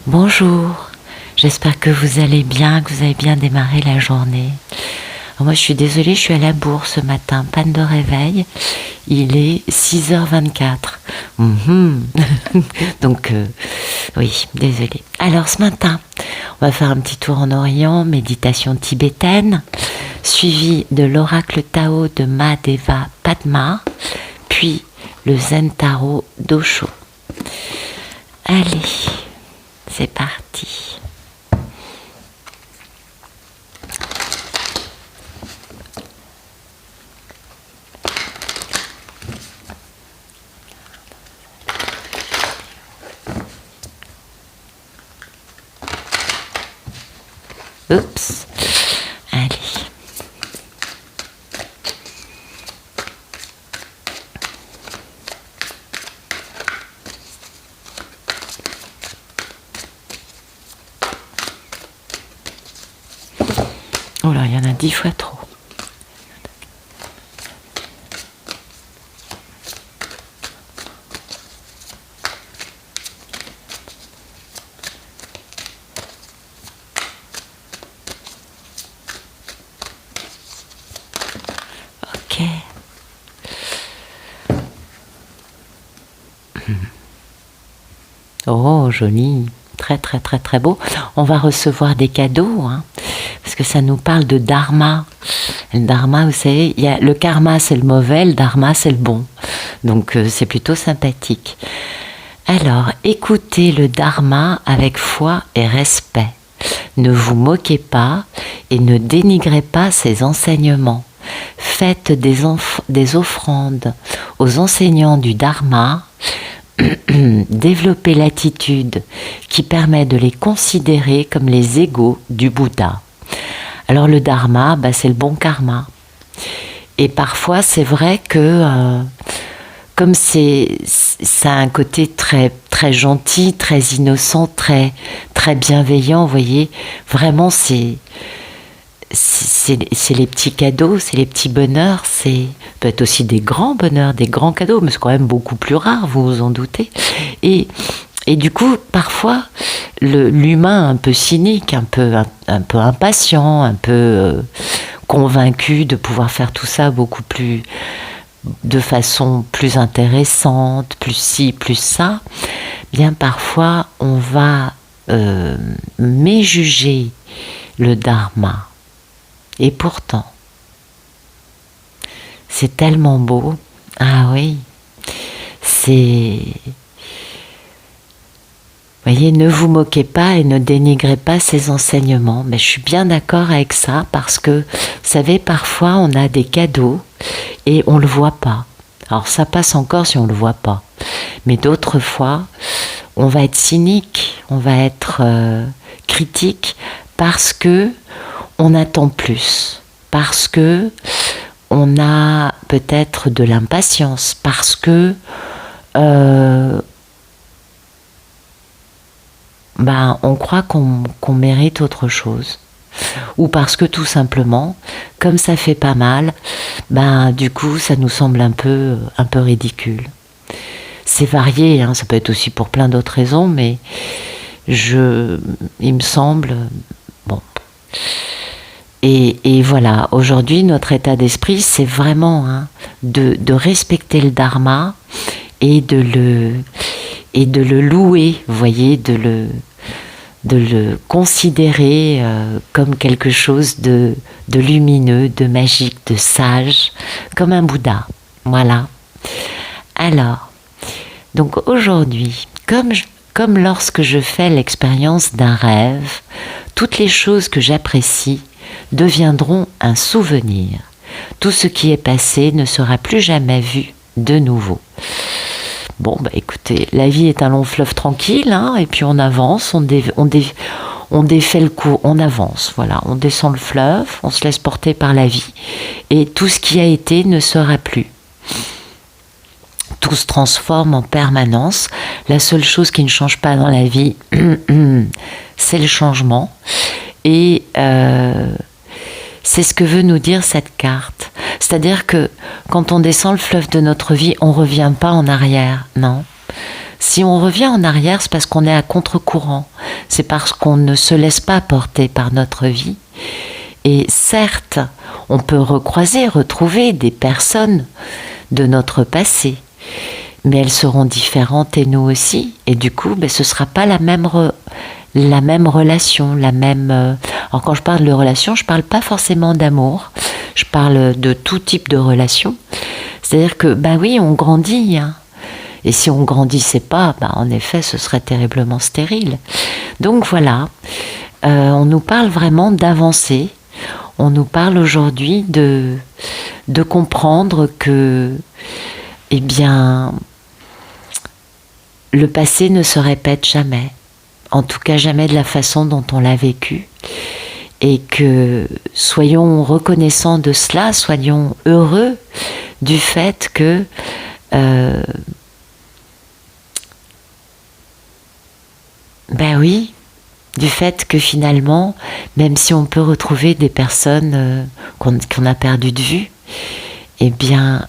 Bonjour, j'espère que vous allez bien, que vous avez bien démarré la journée. Alors moi je suis désolée, je suis à la bourre ce matin, panne de réveil, il est 6h24. Donc oui, désolée. Alors ce matin, on va faire un petit tour en Orient, méditation tibétaine, suivi de l'oracle Tao de Mahadeva Padma, puis le Zen Tarot d'Osho. Allez, c'est parti. Oups, allez. Oh là, il y en a 10 fois trop. Ok. Oh, joli. Très, très, très, très beau. On va recevoir des cadeaux, hein, parce que ça nous parle de dharma. Le dharma, vous savez, le karma, c'est le mauvais, le dharma, c'est le bon. Donc, c'est plutôt sympathique. Alors, écoutez le dharma avec foi et respect. Ne vous moquez pas et ne dénigrez pas ses enseignements. Faites des offrandes aux enseignants du dharma. Développez l'attitude qui permet de les considérer comme les égaux du Bouddha. Alors le dharma, c'est le bon karma. Et parfois c'est vrai que comme ça a un côté très, très gentil, très innocent, très, très bienveillant, vous voyez, vraiment c'est les petits cadeaux, c'est les petits bonheurs, c'est peut-être aussi des grands bonheurs, des grands cadeaux, mais c'est quand même beaucoup plus rare, vous vous en doutez. Et du coup, parfois, l'humain un peu cynique, un peu impatient, un peu convaincu de pouvoir faire tout ça de façon plus intéressante, plus ci, plus ça, bien parfois on va méjuger le dharma. Et pourtant, c'est tellement beau. Ah oui, c'est... Voyez, ne vous moquez pas et ne dénigrez pas ces enseignements. Mais je suis bien d'accord avec ça parce que, vous savez, parfois on a des cadeaux et on ne le voit pas. Alors ça passe encore si on ne le voit pas. Mais d'autres fois, on va être cynique, on va être critique parce que on attend plus, parce que on a peut-être de l'impatience, parce que on croit qu'on mérite autre chose, ou parce que tout simplement, comme ça fait pas mal, du coup ça nous semble un peu ridicule. C'est varié, hein, ça peut être aussi pour plein d'autres raisons, mais il me semble, bon. Et voilà, aujourd'hui, notre état d'esprit, c'est vraiment de respecter le dharma et de le louer, vous voyez, de le considérer comme quelque chose de lumineux, de magique, de sage, comme un Bouddha. Voilà. Alors, donc aujourd'hui, comme lorsque je fais l'expérience d'un rêve, toutes les choses que j'apprécie deviendront un souvenir. Tout ce qui est passé ne sera plus jamais vu de nouveau. Bon, écoutez, la vie est un long fleuve tranquille, hein, et puis on avance, on défait le cours, on avance, voilà, on descend le fleuve, on se laisse porter par la vie, et tout ce qui a été ne sera plus. Tout se transforme en permanence. La seule chose qui ne change pas dans la vie, c'est le changement. Et c'est ce que veut nous dire cette carte. C'est-à-dire que quand on descend le fleuve de notre vie, on ne revient pas en arrière, non. Si on revient en arrière, c'est parce qu'on est à contre-courant. C'est parce qu'on ne se laisse pas porter par notre vie. Et certes, on peut retrouver des personnes de notre passé, mais elles seront différentes et nous aussi. Et du coup, ce ne sera pas la même relation, Alors quand je parle de relation, je ne parle pas forcément d'amour. Je parle de tout type de relation. C'est-à-dire que, oui, on grandit, hein. Et si on grandissait pas, en effet, ce serait terriblement stérile. Donc voilà, on nous parle vraiment d'avancer. On nous parle aujourd'hui de comprendre que, eh bien, le passé ne se répète jamais. En tout cas, jamais de la façon dont on l'a vécu. Et que soyons reconnaissants de cela, soyons heureux du fait que oui, du fait que finalement, même si on peut retrouver des personnes qu'on a perdues de vue, eh bien,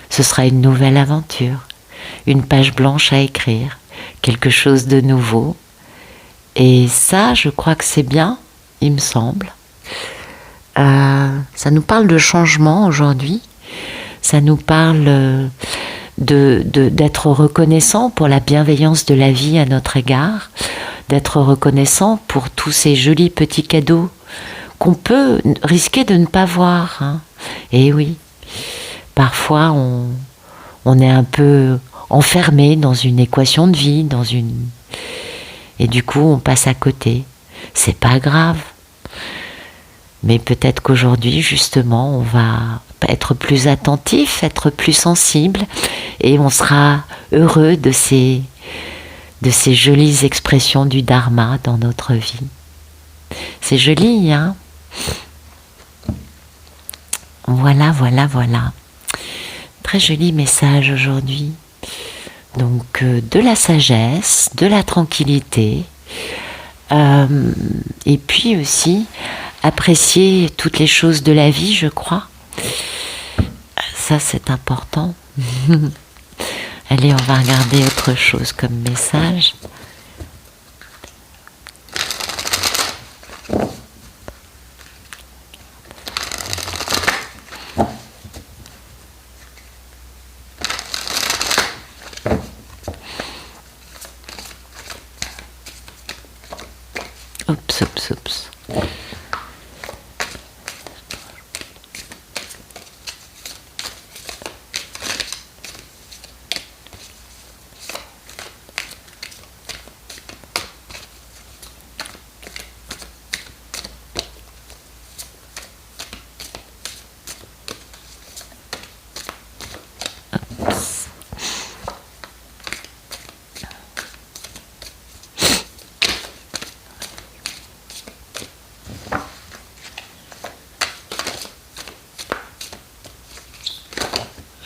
ce sera une nouvelle aventure, une page blanche à écrire, quelque chose de nouveau. Et ça, je crois que c'est bien, il me semble. Ça nous parle de changement aujourd'hui, ça nous parle d'être reconnaissant pour la bienveillance de la vie à notre égard, d'être reconnaissant pour tous ces jolis petits cadeaux qu'on peut risquer de ne pas voir, hein. Et oui, parfois on est un peu enfermé dans une équation de vie, et du coup on passe à côté. C'est pas grave. Mais peut-être qu'aujourd'hui, justement, on va être plus attentif, être plus sensible, et on sera heureux de ces jolies expressions du Dharma dans notre vie. C'est joli, hein? Voilà. Très joli message aujourd'hui. Donc, de la sagesse, de la tranquillité, et puis aussi apprécier toutes les choses de la vie, je crois. Ça, c'est important. Allez, on va regarder autre chose comme message. Oups.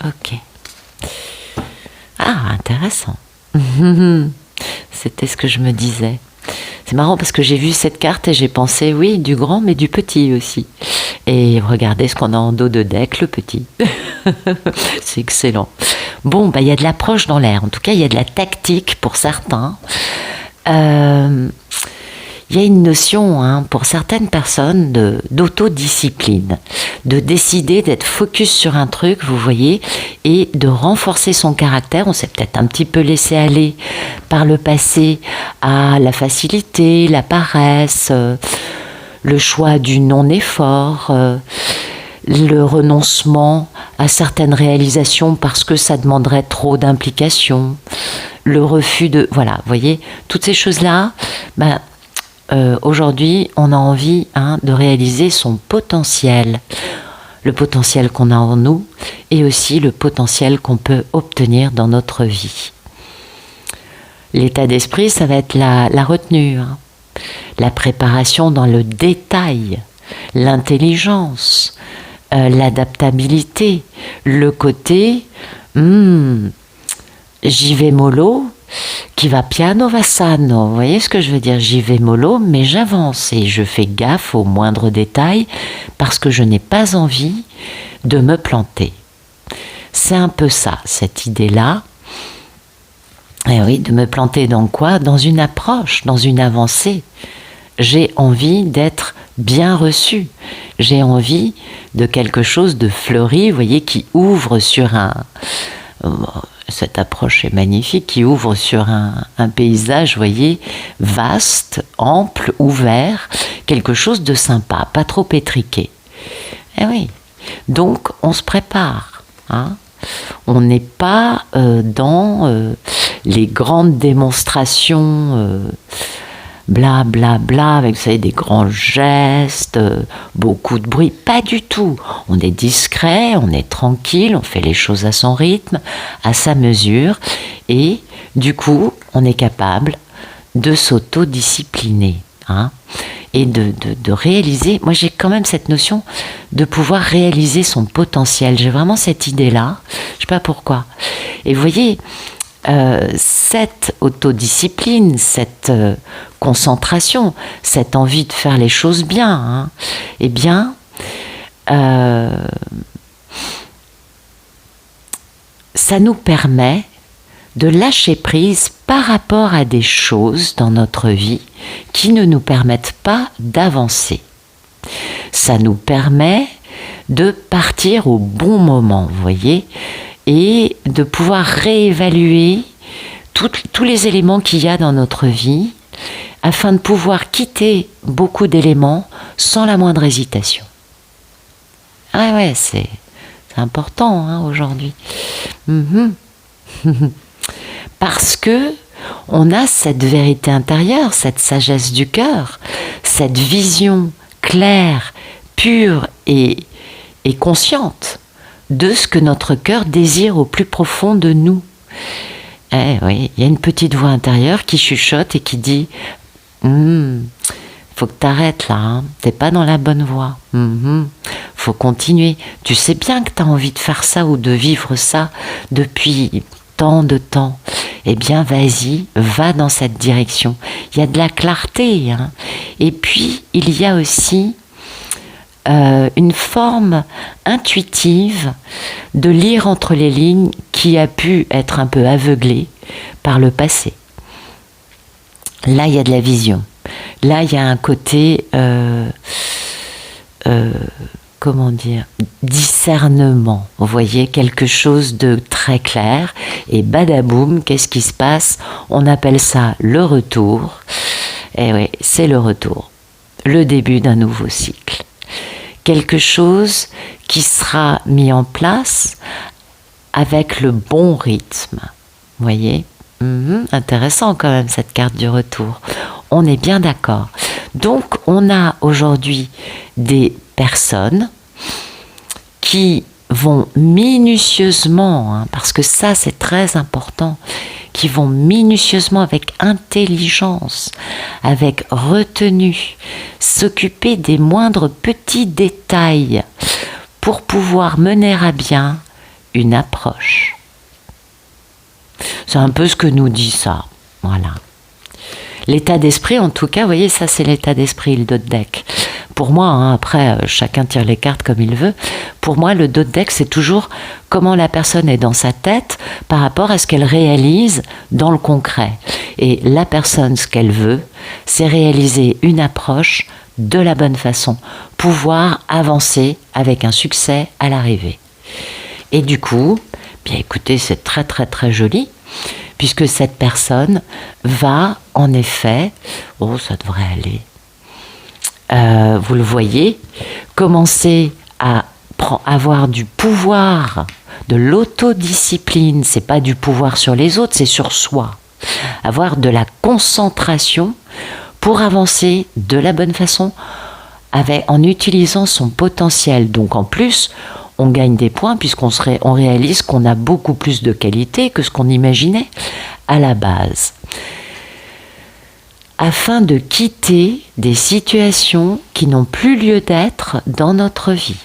Ok. Ah, intéressant. C'était ce que je me disais. C'est marrant parce que j'ai vu cette carte et j'ai pensé, oui, du grand mais du petit aussi. Et regardez ce qu'on a en dos de deck, le petit. C'est excellent. Bon, il y a de l'approche dans l'air. En tout cas, il y a de la tactique pour certains. Il y a une notion, pour certaines personnes, d'autodiscipline, de décider d'être focus sur un truc, vous voyez, et de renforcer son caractère. On s'est peut-être un petit peu laissé aller par le passé à la facilité, la paresse, le choix du non-effort, le renoncement à certaines réalisations parce que ça demanderait trop d'implication, le refus de... Voilà, vous voyez, toutes ces choses-là, aujourd'hui, on a envie de réaliser son potentiel, le potentiel qu'on a en nous et aussi le potentiel qu'on peut obtenir dans notre vie. L'état d'esprit, ça va être la retenue, la préparation dans le détail, l'intelligence, l'adaptabilité, le côté j'y vais mollo, qui va piano va sano. Vous voyez ce que je veux dire? J'y vais mollo, mais j'avance et je fais gaffe aux moindres détails parce que je n'ai pas envie de me planter. C'est un peu ça, cette idée-là. Et oui, de me planter dans quoi? Dans une approche, dans une avancée. J'ai envie d'être bien reçu. J'ai envie de quelque chose de fleuri, vous voyez, qui ouvre sur un... Cette approche est magnifique, qui ouvre sur un paysage, vous voyez, vaste, ample, ouvert, quelque chose de sympa, pas trop étriqué. Eh oui, donc on se prépare, hein. On n'est pas dans les grandes démonstrations bla bla bla, avec, vous savez, des grands gestes, beaucoup de bruit. Pas du tout. On est discret, on est tranquille, on fait les choses à son rythme, à sa mesure, et du coup, on est capable de s'autodiscipliner, hein, et de réaliser. Moi, j'ai quand même cette notion de pouvoir réaliser son potentiel. J'ai vraiment cette idée-là. Je ne sais pas pourquoi. Et vous voyez, cette autodiscipline, cette concentration, cette envie de faire les choses bien, hein, eh bien, ça nous permet de lâcher prise par rapport à des choses dans notre vie qui ne nous permettent pas d'avancer. Ça nous permet de partir au bon moment, vous voyez, et de pouvoir réévaluer tous les éléments qu'il y a dans notre vie afin de pouvoir quitter beaucoup d'éléments sans la moindre hésitation. Ah ouais, c'est important, hein, aujourd'hui. Parce que on a cette vérité intérieure, cette sagesse du cœur, cette vision claire, pure et consciente de ce que notre cœur désire au plus profond de nous. Eh oui, il y a une petite voix intérieure qui chuchote et qui dit faut que t'arrêtes là, hein, t'es pas dans la bonne voie. Faut continuer. Tu sais bien que t'as envie de faire ça ou de vivre ça depuis tant de temps. Eh bien, vas-y, va dans cette direction. Il y a de la clarté, hein. Et puis, il y a aussi une forme intuitive de lire entre les lignes qui a pu être un peu aveuglée par le passé. Là, il y a de la vision. Là, il y a un côté, comment dire, discernement. Vous voyez, quelque chose de très clair. Et badaboum, qu'est-ce qui se passe? On appelle ça le retour. Et oui, c'est le retour. Le début d'un nouveau cycle. Quelque chose qui sera mis en place avec le bon rythme. Vous voyez? Intéressant quand même cette carte du retour. On est bien d'accord. Donc on a aujourd'hui des personnes qui vont minutieusement, hein, parce que ça c'est très important, qui vont minutieusement, avec intelligence, avec retenue, s'occuper des moindres petits détails pour pouvoir mener à bien une approche. C'est un peu ce que nous dit ça. Voilà. L'état d'esprit, en tout cas, vous voyez, ça c'est l'état d'esprit, le dos de deck. Pour moi, hein, après, chacun tire les cartes comme il veut. Pour moi, le dos de deck, c'est toujours comment la personne est dans sa tête par rapport à ce qu'elle réalise dans le concret. Et la personne, ce qu'elle veut, c'est réaliser une approche de la bonne façon, pouvoir avancer avec un succès à l'arrivée. Et du coup, bien écoutez, c'est très très très joli, puisque cette personne va en effet, oh ça devrait aller, vous le voyez, commencer à avoir du pouvoir, de l'autodiscipline. C'est pas du pouvoir sur les autres, c'est sur soi. Avoir de la concentration pour avancer de la bonne façon en utilisant son potentiel. Donc en plus, on gagne des points puisqu'on réalise qu'on a beaucoup plus de qualité que ce qu'on imaginait à la base. Afin de quitter des situations qui n'ont plus lieu d'être dans notre vie.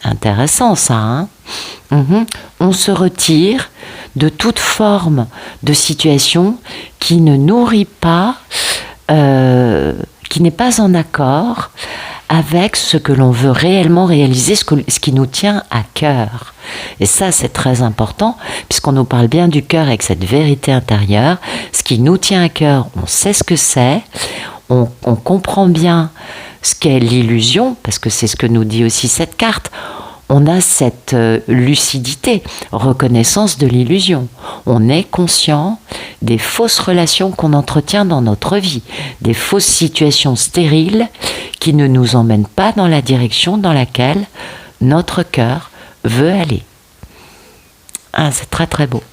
Intéressant ça, hein. On se retire de toute forme de situation qui ne nourrit pas, qui n'est pas en accord avec ce que l'on veut réellement réaliser, ce qui nous tient à cœur. Et ça, c'est très important, puisqu'on nous parle bien du cœur avec cette vérité intérieure. Ce qui nous tient à cœur, on sait ce que c'est, on comprend bien ce qu'est l'illusion, parce que c'est ce que nous dit aussi cette carte. On a cette lucidité, reconnaissance de l'illusion. On est conscient des fausses relations qu'on entretient dans notre vie, des fausses situations stériles qui ne nous emmènent pas dans la direction dans laquelle notre cœur veut aller. Ah, c'est très très beau.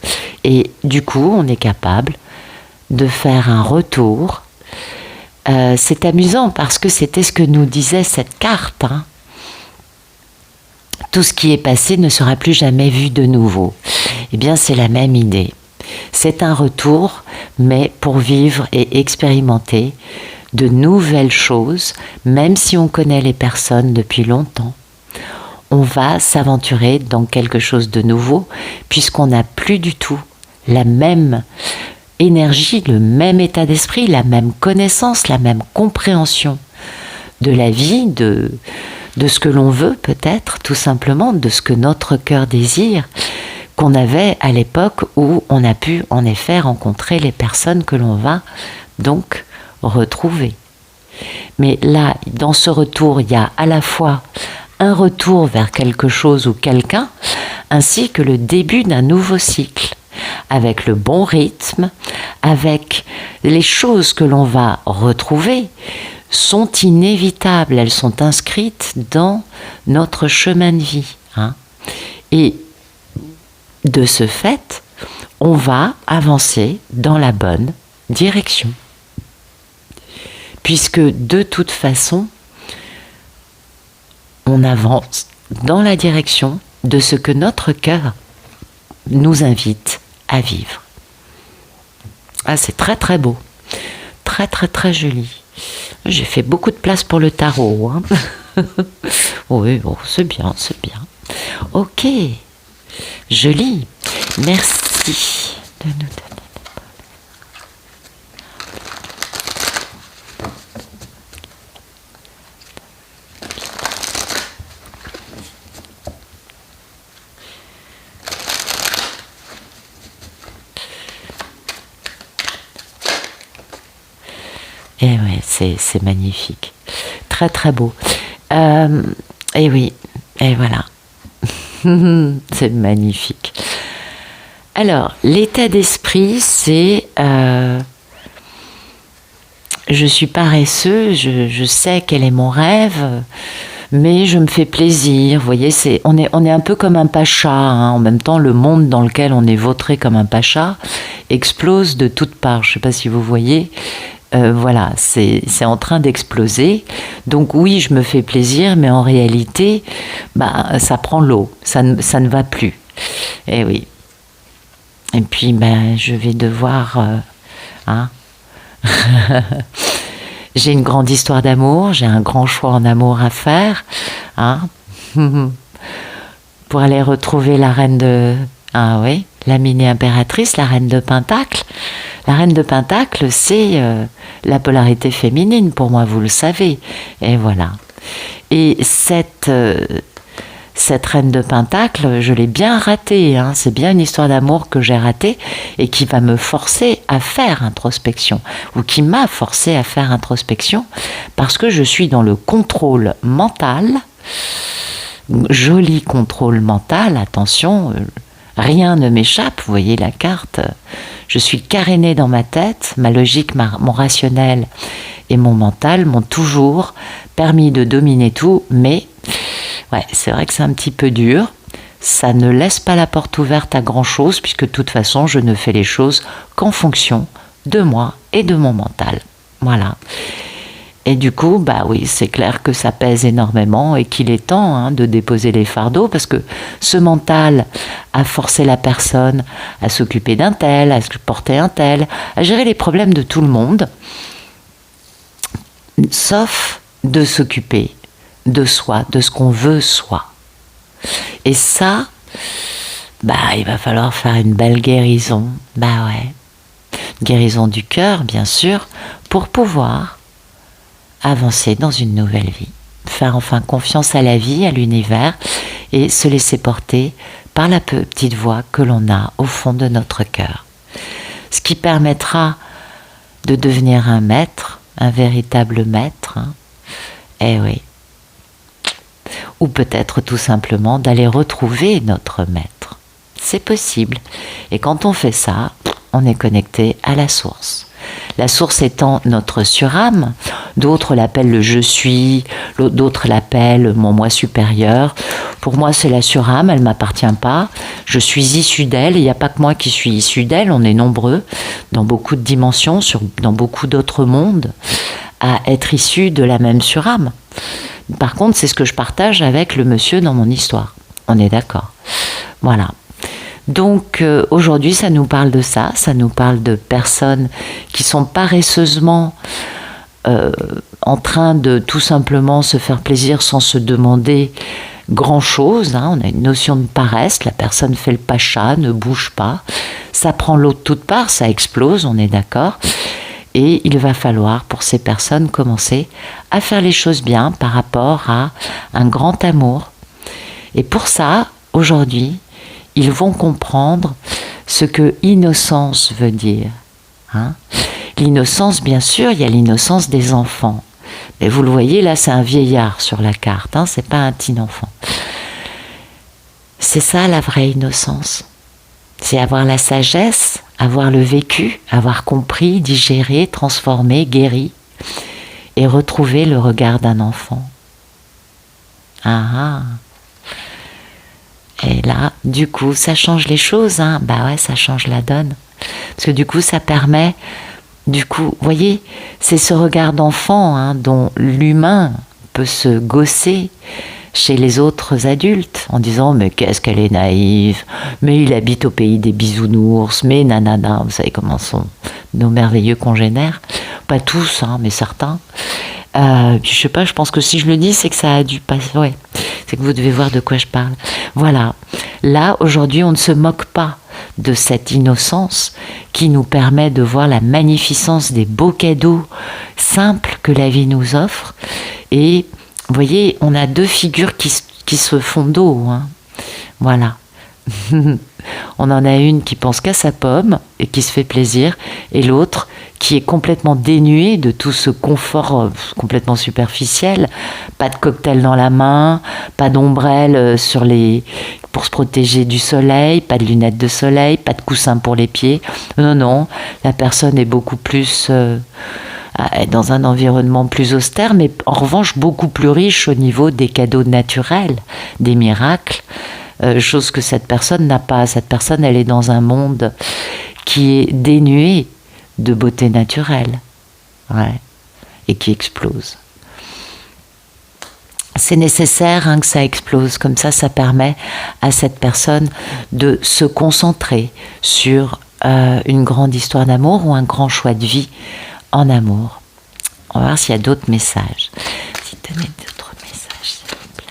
Et du coup, on est capable de faire un retour. C'est amusant parce que c'était ce que nous disait cette carte, hein. Tout ce qui est passé ne sera plus jamais vu de nouveau. Eh bien, c'est la même idée. C'est un retour, mais pour vivre et expérimenter de nouvelles choses, même si on connaît les personnes depuis longtemps. On va s'aventurer dans quelque chose de nouveau, puisqu'on n'a plus du tout la même énergie, le même état d'esprit, la même connaissance, la même compréhension de la vie, de ce que l'on veut peut-être, tout simplement, de ce que notre cœur désire, qu'on avait à l'époque où on a pu en effet rencontrer les personnes que l'on va donc retrouver. Mais là, dans ce retour, il y a à la fois un retour vers quelque chose ou quelqu'un, ainsi que le début d'un nouveau cycle, avec le bon rythme, avec les choses que l'on va retrouver, sont inévitables, elles sont inscrites dans notre chemin de vie, hein. Et de ce fait, on va avancer dans la bonne direction. Puisque de toute façon, on avance dans la direction de ce que notre cœur nous invite à vivre. Ah, c'est très très beau, très très très joli. J'ai fait beaucoup de place pour le tarot, hein. Oui, bon, c'est bien, c'est bien. Ok, joli. Merci de nous donner. Et ouais, c'est magnifique. Très très beau. Et oui, et voilà. C'est magnifique. Alors, l'état d'esprit, c'est... je suis paresseux, je sais quel est mon rêve, mais je me fais plaisir. Vous voyez, on est un peu comme un pacha, hein. En même temps, le monde dans lequel on est vautré comme un pacha explose de toutes parts. Je ne sais pas si vous voyez. Voilà, c'est en train d'exploser. Donc oui, je me fais plaisir, mais en réalité, ça prend l'eau, ça ne va plus. Et oui. Et puis, je vais devoir... hein. J'ai une grande histoire d'amour, j'ai un grand choix en amour à faire, hein. Pour aller retrouver la reine de... Ah oui, la mini-impératrice, la reine de Pentacle. La reine de Pentacle, c'est la polarité féminine, pour moi, vous le savez. Et voilà. Et cette reine de Pentacle, je l'ai bien ratée, hein. C'est bien une histoire d'amour que j'ai ratée et qui va me forcer à faire introspection, ou qui m'a forcé à faire introspection, parce que je suis dans le contrôle mental, joli contrôle mental, attention, rien ne m'échappe, vous voyez la carte, je suis carénée dans ma tête, ma logique, mon rationnel et mon mental m'ont toujours permis de dominer tout, mais ouais, c'est vrai que c'est un petit peu dur, ça ne laisse pas la porte ouverte à grand chose, puisque de toute façon je ne fais les choses qu'en fonction de moi et de mon mental, voilà. Et du coup, oui, c'est clair que ça pèse énormément et qu'il est temps, hein, de déposer les fardeaux, parce que ce mental a forcé la personne à s'occuper d'un tel, à se porter un tel, à gérer les problèmes de tout le monde, sauf de s'occuper de soi, de ce qu'on veut soi. Et ça, il va falloir faire une belle guérison, ouais, guérison du cœur, bien sûr, pour pouvoir avancer dans une nouvelle vie. faire enfin confiance à la vie, à l'univers, et se laisser porter par la petite voix que l'on a au fond de notre cœur. Ce qui permettra de devenir un maître, un véritable maître. Eh oui. Ou peut-être tout simplement d'aller retrouver notre maître. C'est possible. Et quand on fait ça, on est connecté à la source. La source étant notre surâme, d'autres l'appellent le je suis, d'autres l'appellent mon moi supérieur. Pour moi, c'est la surâme, elle ne m'appartient pas. Je suis issu d'elle, il n'y a pas que moi qui suis issu d'elle, on est nombreux dans beaucoup de dimensions, dans beaucoup d'autres mondes, à être issus de la même surâme. Par contre, c'est ce que je partage avec le monsieur dans mon histoire. On est d'accord. Voilà. Donc aujourd'hui, ça nous parle de ça nous parle de personnes qui sont paresseusement en train de tout simplement se faire plaisir sans se demander grand-chose. On a une notion de paresse, la personne fait le pacha, ne bouge pas, ça prend l'eau de toutes parts, ça explose, on est d'accord. Et il va falloir pour ces personnes commencer à faire les choses bien par rapport à un grand amour. Et pour ça, aujourd'hui, ils vont comprendre ce que innocence veut dire. L'innocence, bien sûr, il y a l'innocence des enfants. Mais vous le voyez, là, c'est un vieillard sur la carte, c'est pas un petit enfant. C'est ça la vraie innocence. C'est avoir la sagesse, avoir le vécu, avoir compris, digéré, transformé, guéri, et retrouver le regard d'un enfant. Et là, du coup, ça change les choses, Bah ouais, ça change la donne. Parce que du coup, ça permet... Du coup, vous voyez, c'est ce regard d'enfant dont l'humain peut se gausser chez les autres adultes en disant « mais qu'est-ce qu'elle est naïve, mais il habite au pays des bisounours, mais nanana », vous savez comment sont nos merveilleux congénères. Pas tous, mais certains. Je sais pas, je pense que si je le dis, c'est que ça a dû passer. Ouais, c'est que vous devez voir de quoi je parle. Voilà. Là, aujourd'hui, on ne se moque pas de cette innocence qui nous permet de voir la magnificence des beaux cadeaux simples que la vie nous offre. Et vous voyez, on a deux figures qui se font dos. Voilà. On en a une qui pense qu'à sa pomme et qui se fait plaisir, et l'autre qui est complètement dénuée de tout ce confort complètement superficiel. Pas de cocktail dans la main, pas d'ombrelle pour se protéger du soleil, pas de lunettes de soleil, pas de coussin pour les pieds. Non, la personne est beaucoup plus dans un environnement plus austère, mais en revanche beaucoup plus riche au niveau des cadeaux naturels, des miracles. Chose que cette personne n'a pas. Cette personne, elle est dans un monde qui est dénué de beauté naturelle, et qui explose. C'est nécessaire que ça explose, comme ça permet à cette personne de se concentrer sur une grande histoire d'amour ou un grand choix de vie en amour. On va voir s'il y a d'autres messages. Si tu mets d'autres messages, s'il vous plaît.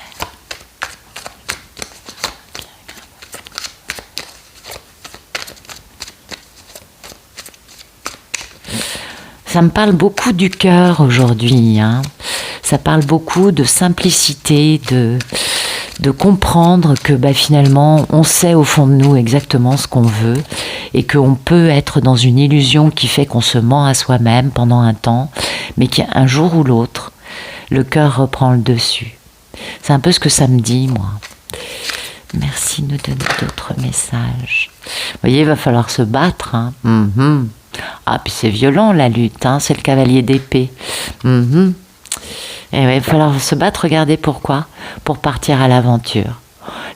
Ça me parle beaucoup du cœur aujourd'hui. Ça parle beaucoup de simplicité, de comprendre que finalement, on sait au fond de nous exactement ce qu'on veut et qu'on peut être dans une illusion qui fait qu'on se ment à soi-même pendant un temps, mais qu'un jour ou l'autre, le cœur reprend le dessus. C'est un peu ce que ça me dit, moi. Merci de nous donner d'autres messages. Vous voyez, il va falloir se battre. Puis c'est violent la lutte, c'est le cavalier d'épée. Et il va falloir se battre, regardez pourquoi, pour partir à l'aventure.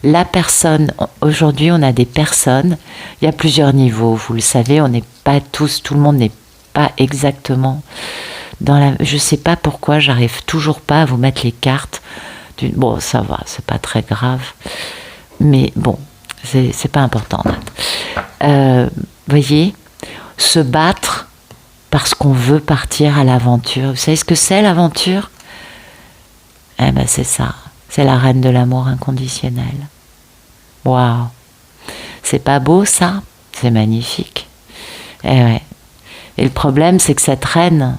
La personne, aujourd'hui on a des personnes, il y a plusieurs niveaux, vous le savez, on n'est pas tous, tout le monde n'est pas exactement dans la... Je sais pas pourquoi, j'arrive toujours pas à vous mettre les cartes. Bon, ça va, c'est pas très grave, mais bon, c'est pas important. Voyez, se battre parce qu'on veut partir à l'aventure. Vous savez ce que c'est l'aventure ? C'est ça. C'est la reine de l'amour inconditionnel. Waouh. C'est pas beau ça ? C'est magnifique. Et le problème, c'est que cette reine,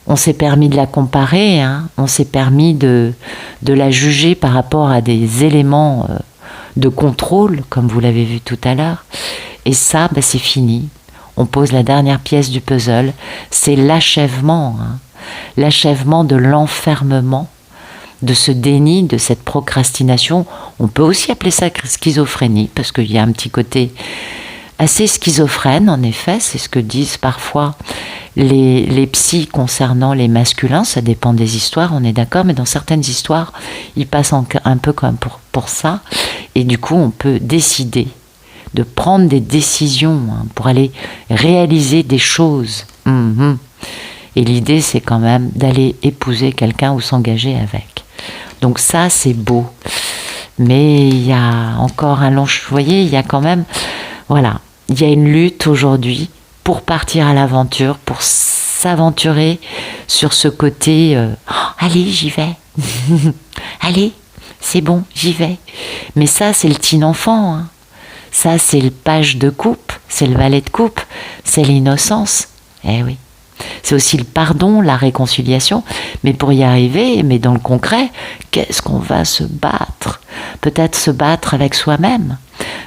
On s'est permis de la comparer, hein, on s'est permis de la juger par rapport à des éléments de contrôle, comme vous l'avez vu tout à l'heure. Et ça, ben, c'est fini. On pose la dernière pièce du puzzle. C'est l'achèvement, hein, l'achèvement de l'enfermement, de ce déni, de cette procrastination. On peut aussi appeler ça schizophrénie, parce qu'il y a un petit côté assez schizophrène, en effet. C'est ce que disent parfois les psys concernant les masculins. Ça dépend des histoires, on est d'accord, mais dans certaines histoires, ils passent un peu comme pour ça. Et du coup, on peut décider de prendre des décisions, hein, pour aller réaliser des choses. Et l'idée, c'est quand même d'aller épouser quelqu'un ou s'engager avec. Donc ça, c'est beau. Mais il y a encore un long... Vous voyez, il y a quand même... Voilà, il y a une lutte aujourd'hui pour partir à l'aventure, pour s'aventurer sur ce côté allez, j'y vais. Allez, c'est bon, j'y vais. Mais ça, c'est le teen enfant, hein. Ça, c'est le page de coupe, c'est le valet de coupe, c'est l'innocence. Eh oui. C'est aussi le pardon, la réconciliation. Mais pour y arriver, mais dans le concret, qu'est-ce qu'on va se battre? Peut-être se battre avec soi-même.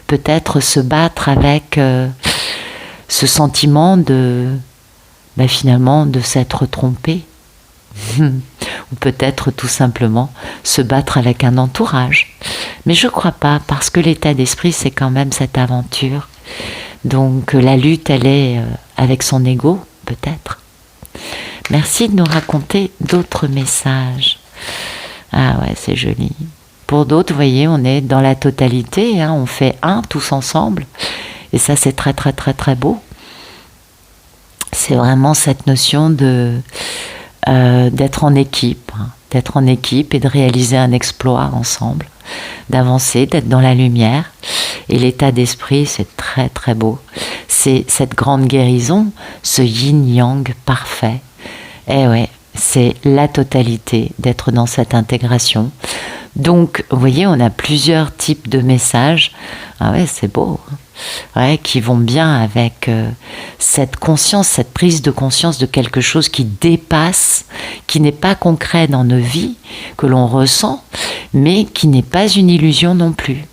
Peut-être se battre avec ce sentiment de, finalement, de s'être trompé. Ou peut-être tout simplement se battre avec un entourage. Mais je ne crois pas, parce que l'état d'esprit, c'est quand même cette aventure. Donc la lutte, elle est avec son ego, peut-être. Merci de nous raconter d'autres messages. Ah ouais, c'est joli. Pour d'autres, vous voyez, on est dans la totalité, hein, on fait un tous ensemble. Et ça, c'est très, très, très, très beau. C'est vraiment cette notion d'être en équipe, hein, d'être en équipe et de réaliser un exploit ensemble, d'avancer, d'être dans la lumière. Et l'état d'esprit, c'est très très beau. C'est cette grande guérison, ce yin-yang parfait. Et ouais, c'est la totalité d'être dans cette intégration. Donc, vous voyez, on a plusieurs types de messages. Ah ouais, c'est beau. Ouais, qui vont bien avec cette conscience, cette prise de conscience de quelque chose qui dépasse, qui n'est pas concret dans nos vies, que l'on ressent, mais qui n'est pas une illusion non plus.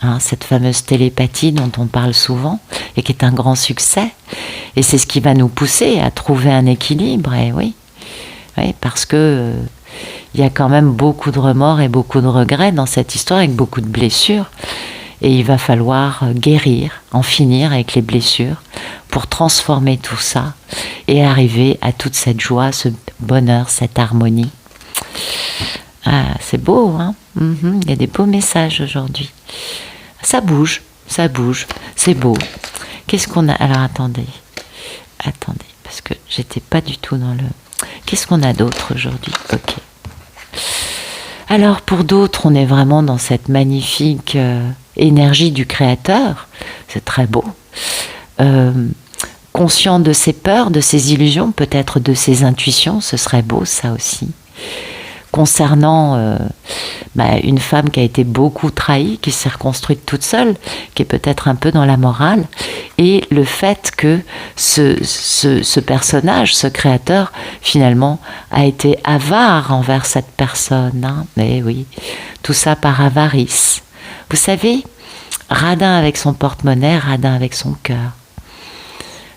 Hein, cette fameuse télépathie dont on parle souvent et qui est un grand succès. Et c'est ce qui va nous pousser à trouver un équilibre. Et oui, parce que il y a quand même beaucoup de remords et beaucoup de regrets dans cette histoire, avec beaucoup de blessures. Et il va falloir guérir, en finir avec les blessures pour transformer tout ça et arriver à toute cette joie, ce bonheur, cette harmonie. Ah, c'est beau, hein? Il y a des beaux messages aujourd'hui. Ça bouge, c'est beau. Qu'est-ce qu'on a? Alors attendez, parce que j'étais pas du tout dans le... Qu'est-ce qu'on a d'autre aujourd'hui? Ok. Alors pour d'autres, on est vraiment dans cette magnifique énergie du créateur. C'est très beau. Conscient de ses peurs, de ses illusions, peut-être de ses intuitions, ce serait beau ça aussi. Concernant une femme qui a été beaucoup trahie, qui s'est reconstruite toute seule, qui est peut-être un peu dans la morale, et le fait que ce personnage, ce créateur, finalement, a été avare envers cette personne. Hein. Mais oui, tout ça par avarice. Vous savez, radin avec son porte-monnaie, radin avec son cœur.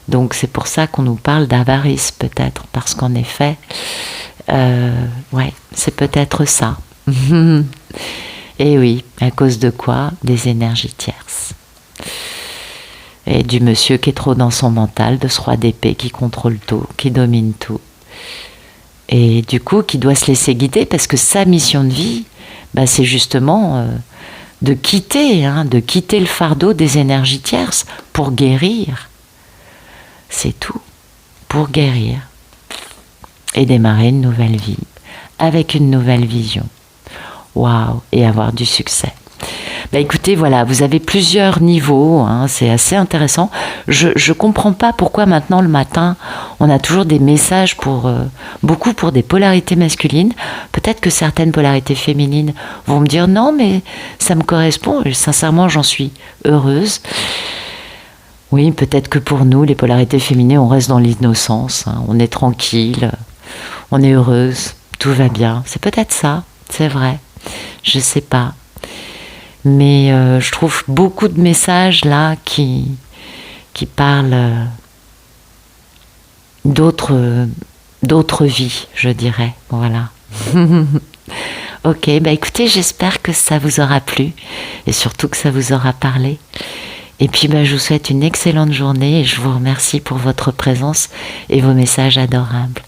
Donc c'est pour ça qu'on nous parle d'avarice peut-être, parce qu'en effet, c'est peut-être ça. Et oui, à cause de quoi? Des énergies tierces. Et du monsieur qui est trop dans son mental, de ce roi d'épée qui contrôle tout, qui domine tout. Et du coup, qui doit se laisser guider, parce que sa mission de vie, c'est justement de quitter le fardeau des énergies tierces pour guérir. C'est tout, pour guérir. Et démarrer une nouvelle vie, avec une nouvelle vision. Waouh, et avoir du succès. Écoutez, voilà, vous avez plusieurs niveaux, hein, c'est assez intéressant. Je ne comprends pas pourquoi maintenant le matin, on a toujours des messages beaucoup pour des polarités masculines. Peut-être que certaines polarités féminines vont me dire non, mais ça me correspond. Et sincèrement, j'en suis heureuse. Oui, peut-être que pour nous, les polarités féminines, on reste dans l'innocence, hein. On est tranquille, on est heureuse, tout va bien. C'est peut-être ça, c'est vrai. Je sais pas. Mais je trouve beaucoup de messages là qui parlent d'autres vies, je dirais. Voilà. Ok, bah écoutez, j'espère que ça vous aura plu et surtout que ça vous aura parlé. Et puis bah, je vous souhaite une excellente journée et je vous remercie pour votre présence et vos messages adorables.